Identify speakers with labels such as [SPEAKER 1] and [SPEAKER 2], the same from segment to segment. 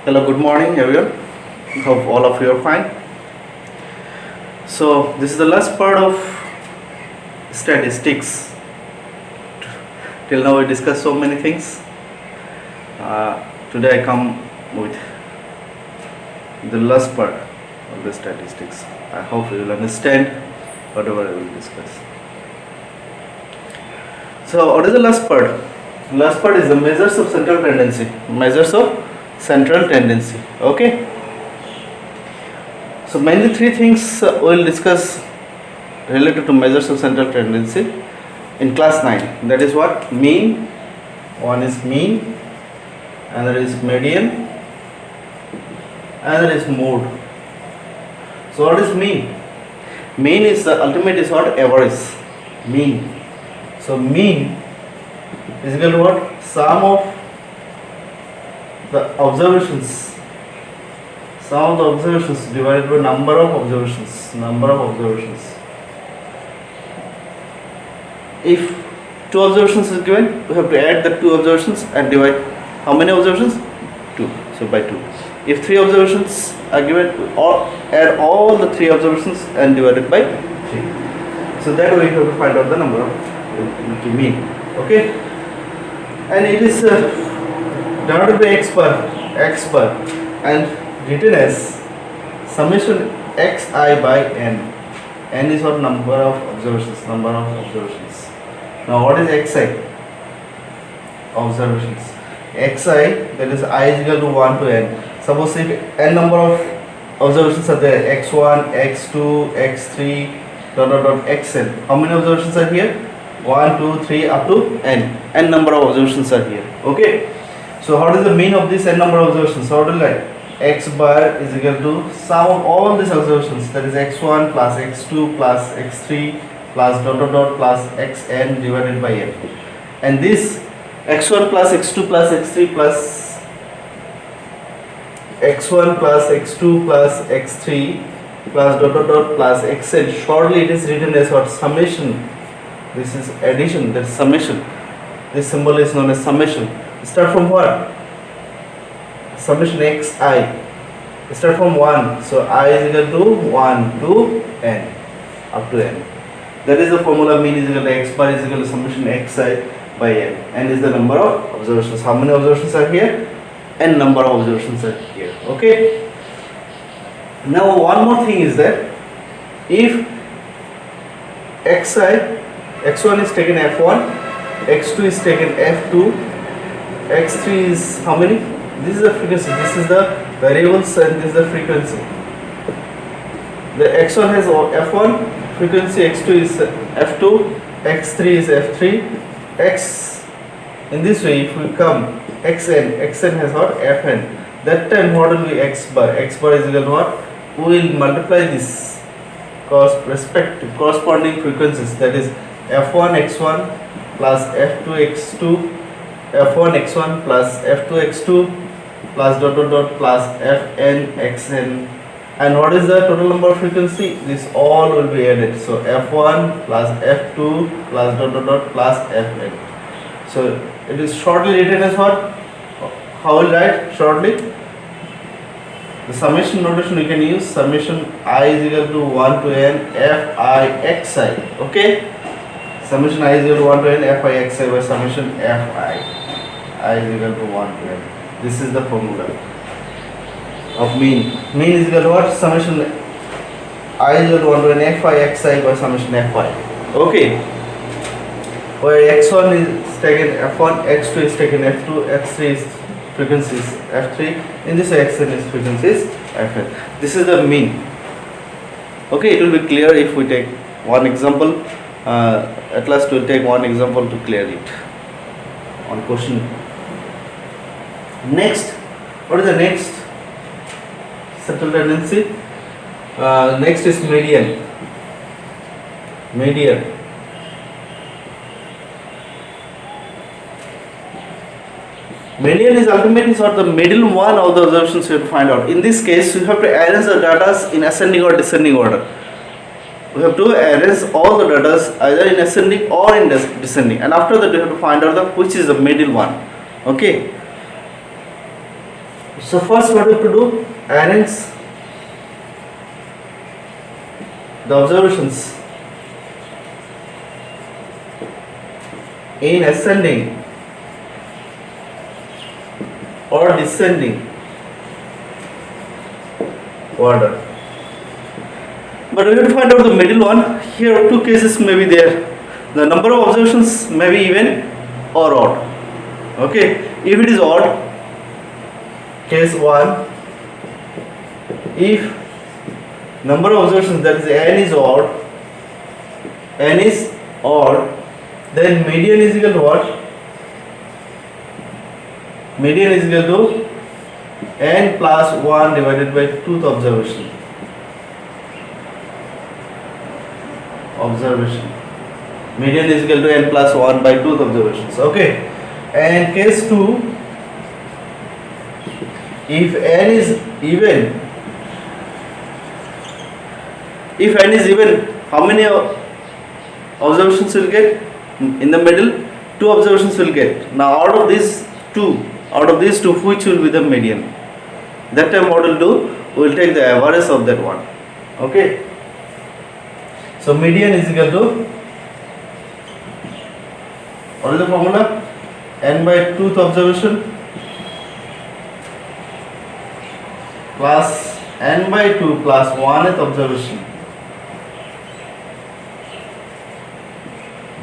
[SPEAKER 1] Hello, good morning, everyone. Hope all of you are fine. So, this is the last part of statistics. Till now, we discussed so many things. Today, I come with the last part of the statistics. I hope you will understand whatever I will discuss. So, what is the last part? Last part is the measures of central tendency. Measures of central tendency. Okay. So mainly three things we will discuss related to measures of central tendency in class 9. That is what? Mean. One is mean, another is median, another is mode. So what is mean? Mean is the ultimate is what? Average. Mean. So mean is equal to what? Sum of the observations. Sum of the observations divided by number of observations. Number of observations. If two observations is given, we have to add the two observations and divide. How many observations? 2. So by 2. If 3 observations are given, or add all the 3 observations and divide it by 3. So that way you have to find out the number of mean. Okay. And it is divided by x bar and written as summation xi by n. N is what? Number of observations. Number of observations. Now what is xi? Observations. Xi, that is I is equal to 1 to n. Suppose if n number of observations are there, x1, x2, x3, xn. How many observations are here? 1, 2, 3 up to n. N number of observations are here. Okay. So how is the mean of this n number of observations? How do you write? X bar is equal to sum of all these observations, that is x1 plus x2 plus x3 plus plus xn divided by n. And this x1 plus x2 plus x3 plus x1 plus x2 plus x3 plus plus xn, shortly it is written as what? Summation. This is addition, that is summation. This symbol is known as summation. Start from what? Summation xi. Start from 1. So I is equal to 1 to n, up to n. That is the formula. Mean is equal to x bar is equal to summation xi by n. N is the number of observations. How many observations are here? N number of observations are here. Okay. Now one more thing is that if x1 is taken f1, x2 is taken f2, x3 is how many? This is the frequency. This is the variables and this is the frequency. The x1 has f1 frequency, x2 is f2, x3 is f3, x. In this way, if we come xn has what? Fn. That time what will be x bar? X bar is equal to what? We will multiply this respective corresponding frequencies, that is f1 x1 plus f2 x2, f1 x1 plus f2 x2 plus plus fn xn. And what is the total number of frequency? This all will be added. So f1 plus f2 plus plus fn. So it is shortly written as what? How will I write shortly? The summation notation we can use summation I is equal to 1 to n fi xi. Okay. Summation I is equal to 1 to n fi xi by summation fi. I is equal to 1 to n. This is the formula of mean. Mean is equal to what? Summation I is equal to 1 to n fi xi by summation fi. Okay. Where x1 is taken f1, x2 is taken f2, x3 is frequency is f3. In this xn is frequency is fn. This is the mean. Okay, it will be clear if we take one example. At last we'll take one example to clear it on question. Next, what is the next central tendency? Next is median. Median. Median is ultimately sort of the middle one of the observations you have to find out. In this case, you have to arrange the data in ascending or descending order. We have to arrange all the data either in ascending or in descending, and after that we have to find out which is the middle one. Okay. So first what we have to do, arrange the observations in ascending or descending order. But we have to find out the middle one. Here two cases may be there. The number of observations may be even or odd. Okay, if it is odd, case 1, if number of observations, that is n is odd, then median is equal to what? Median is equal to n plus 1 divided by 2th observation. Median is equal to n plus 1 by 2th observations. Okay. And case 2, if n is even, how many observations will get? In the middle, 2 observations will get. Now out of these two, which will be the median? That time what we'll do, we will take the average of that one. Okay. So median is equal to, what is the formula? N by 2th observation plus n by 2 plus 1th observation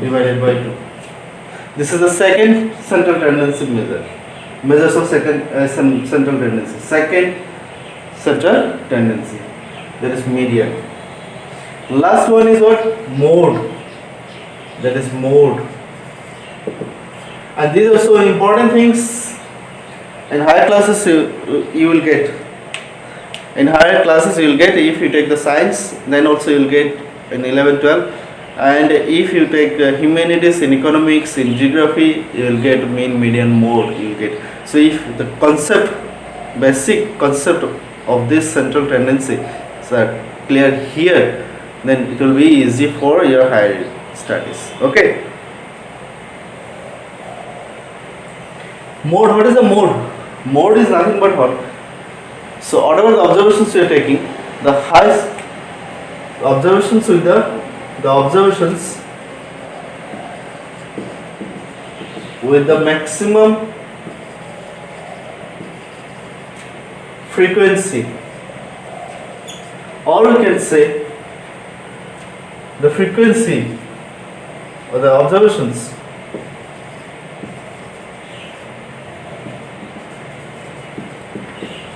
[SPEAKER 1] divided by 2. This is the second central tendency measure. Measures of central tendency. Second central tendency, that is median. Last one is what? Mode. That is mode. And these are so important things. In higher classes you will get. In higher classes you will get, if you take the science, then also you will get in 11, 12. And if you take humanities, in economics, in geography, you will get mean, median, mode. You will get. So if the basic concept of this central tendency is clear here, then it will be easy for your higher studies. Okay. Mode, what is the mode? Mode is nothing but what? So whatever the observations you are taking, the highest observations with the observations with the maximum frequency, or we can say the frequency or the observations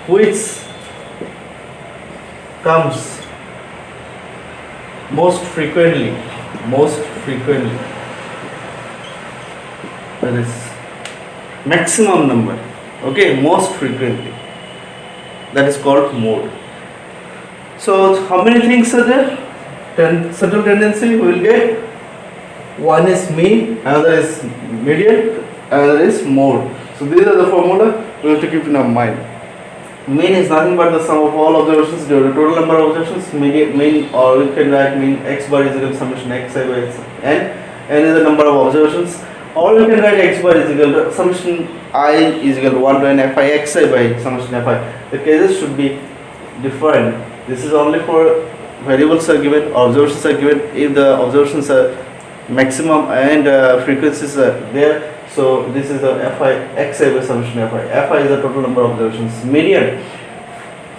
[SPEAKER 1] which comes most frequently, that is maximum number, okay, most frequently, that is called mode. So how many things are there? Central tendency we will get. One is mean, another is median, another is mode. So these are the formula we have to keep in our mind. Mean is nothing but the sum of all observations divided total number of observations. Mean, or we can write mean x bar is equal to summation xi by n. N is the number of observations. Or we can write x bar is equal to summation I is equal to 1 to n fi xi by summation fi. The cases should be different. This is only for variables are given, observations are given. If the observations are maximum and frequencies are there, so this is the fi xi by summation fi. Fi is the total number of observations. Median.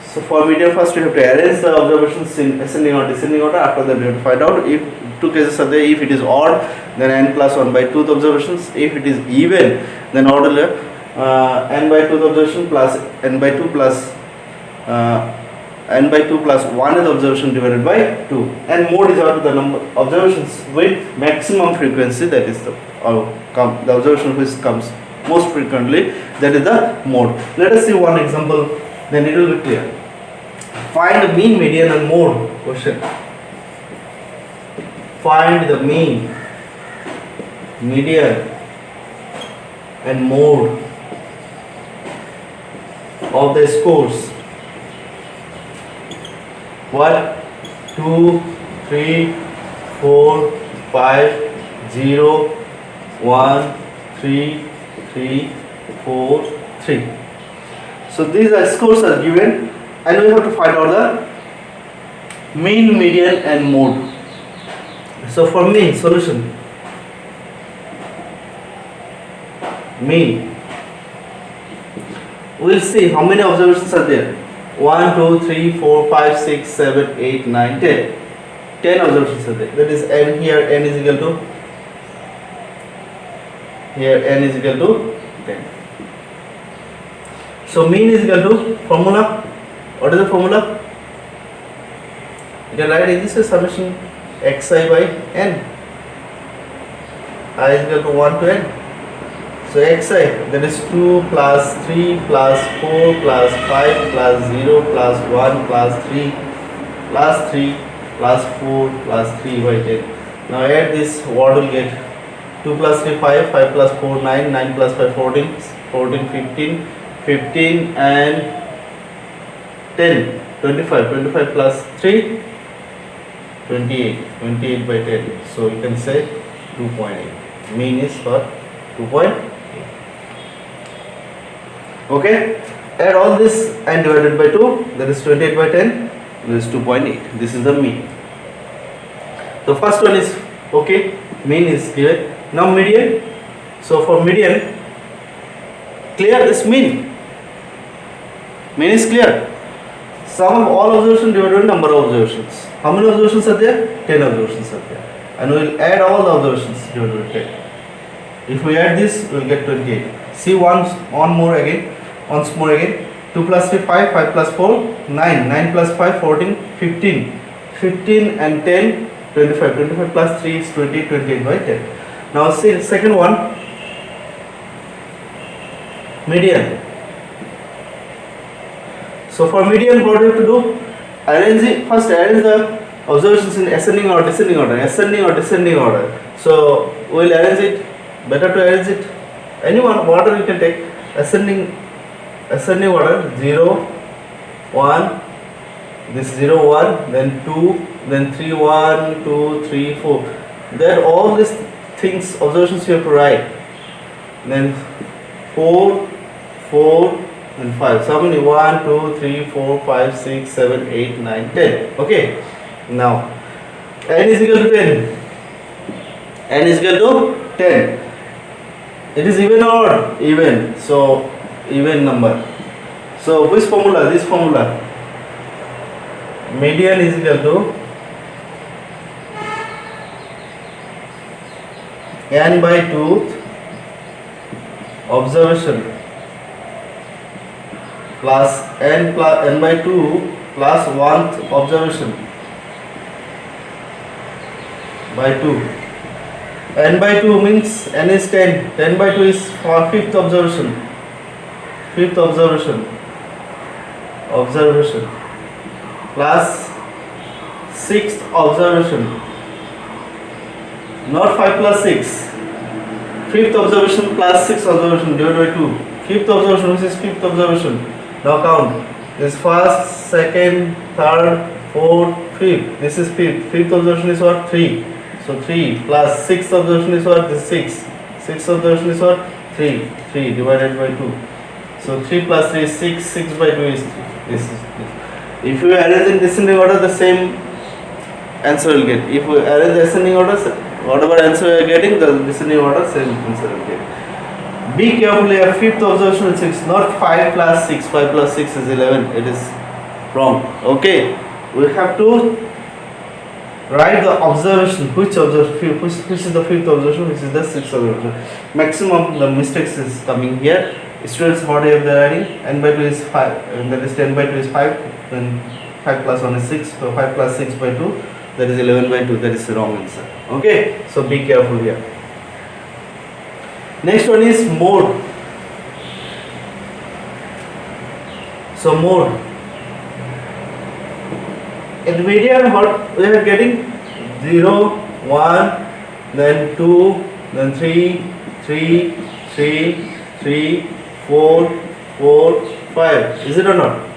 [SPEAKER 1] So for median, first we have to arrange the observations in ascending or descending order. After that we have to find out if two cases are there. If it is odd, then n plus 1 by 2th observations. If it is even, then order n by 2th observation plus n by 2 plus n by 2 plus 1th observation divided by 2. And mode is out the number observations with maximum frequency, that is the observation which comes most frequently, that is the mode. Let us see one example, then it will be clear. Find the mean, median and mode. Question. Find the mean, median and mode of the scores. 1, 2, 3, 4, 5, 0, 1, 3, 3, 4, 3. So these are scores are given, and we have to find out the mean, median, and mode. So for mean solution, mean, we'll see how many observations are there. 1, 2, 3, 4, 5, 6, 7, 8, 9, 10. 10 observations are there. That is n here. N is equal to, here n is equal to 10. So mean is equal to formula. What is the formula? You can write this as summation xi by n. I is equal to 1 to n. So xi, that is 2 plus 3 plus 4 plus 5 plus 0 plus 1 plus 3 plus 3 plus 4 plus 3 by 10. Now add this, what will get? 2 plus 3 5, 5 plus 4 9, 9 plus 5 14, 14 15, 15 and 10, 25, 25 plus 3, 28, 28 by 10. So you can say 2.8. Mean is for 2.8. Okay, add all this and divided by 2, that is 28 by 10, this is 2.8. This is the mean. The first one is okay, mean is given. Now median. So for median, clear this mean. Mean is clear. Sum of all observations divided by number of observations. How many observations are there? 10 observations are there. And we will add all the observations divided by 10. If we add this, we will get 28. See once more again. 2 plus 3 5, 5 plus 4 9, 9 plus 5 14, 15, 15 and 10 25, 25 plus 3 is 20, 28 by 10. Now see the second one, median. So for median, what do you have to do? First arrange the observations in ascending or descending order. Ascending or descending order. So we will arrange it. Better to arrange it. Anyone, whatever you can take. Ascending order 0, 1, this 0, 1, then 2, then 3, 1, 2, 3, 4. Then all these things, observations you have to write. Then 4, 4, and 5. So how many? 1, 2, 3, 4, 5, 6, 7, 8, 9, 10. Okay. Now n is equal to 10. N is equal to 10. It is even or odd? Even. So even number. So which formula? This formula. Median is equal to n by 2 observation plus n by 2 plus 1th observation by 2. N by 2 means n is 10. 10 by 2 is for 5th observation. 5th observation plus 6th observation. Not 5 plus 6. 5th observation plus 6th observation divided by 2. 5th observation, which is 5th observation. Now count. This first, second, third, fourth, 5th. This is 5th. 5th observation is what? 3. So 3 plus 6th observation is what? This is 6. 6th observation is what? 3. 3 divided by 2. So 3 plus 3 is 6. 6 by 2 is 3. This is this. If you arrange in descending order, the same answer will get. If we arrange ascending order, whatever answer you are getting, the descending order, same answer will get. Be careful here. 5th observation is 6, not 5 plus 6. 5 plus 6 is 11. It is wrong. Okay. We have to write the observation. Which is the 5th observation? Which is the 6th observation? Maximum the mistakes is coming here. Students, what are they writing? N by 2 is 5, and that is 10 by 2 is 5. Then 5 plus 1 is 6. So 5 plus 6 by 2, that is 11 by 2. That is the wrong answer. Okay. So be careful here. Next one is mode. So mode. In median, what we are getting? 0, 1, then 2, then 3, 3, 3, 3, 4, 4, 5. Is it or not?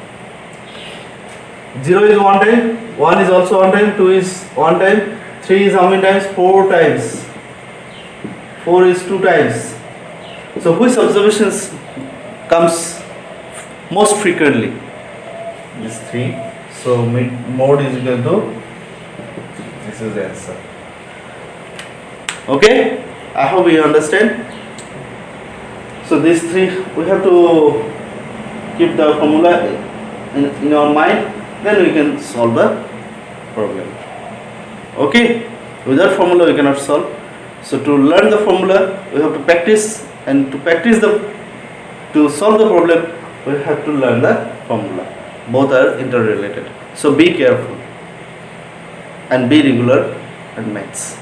[SPEAKER 1] 0 is 1 time, 1 is also 1 time, 2 is 1 time, 3 is how many times? 4 times. 4 is 2 times. So which observations comes most frequently. These three. So mode is equal to, this is the answer. Okay, I hope you understand. So these three, we have to keep the formula in our mind, then we can solve the problem. Okay, without formula we cannot solve. So to learn the formula we have to practice, and to solve the problem we have to learn the formula. Both are interrelated. So be careful and be regular in maths.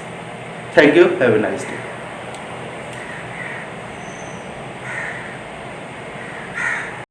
[SPEAKER 1] Thank you. Have a nice day.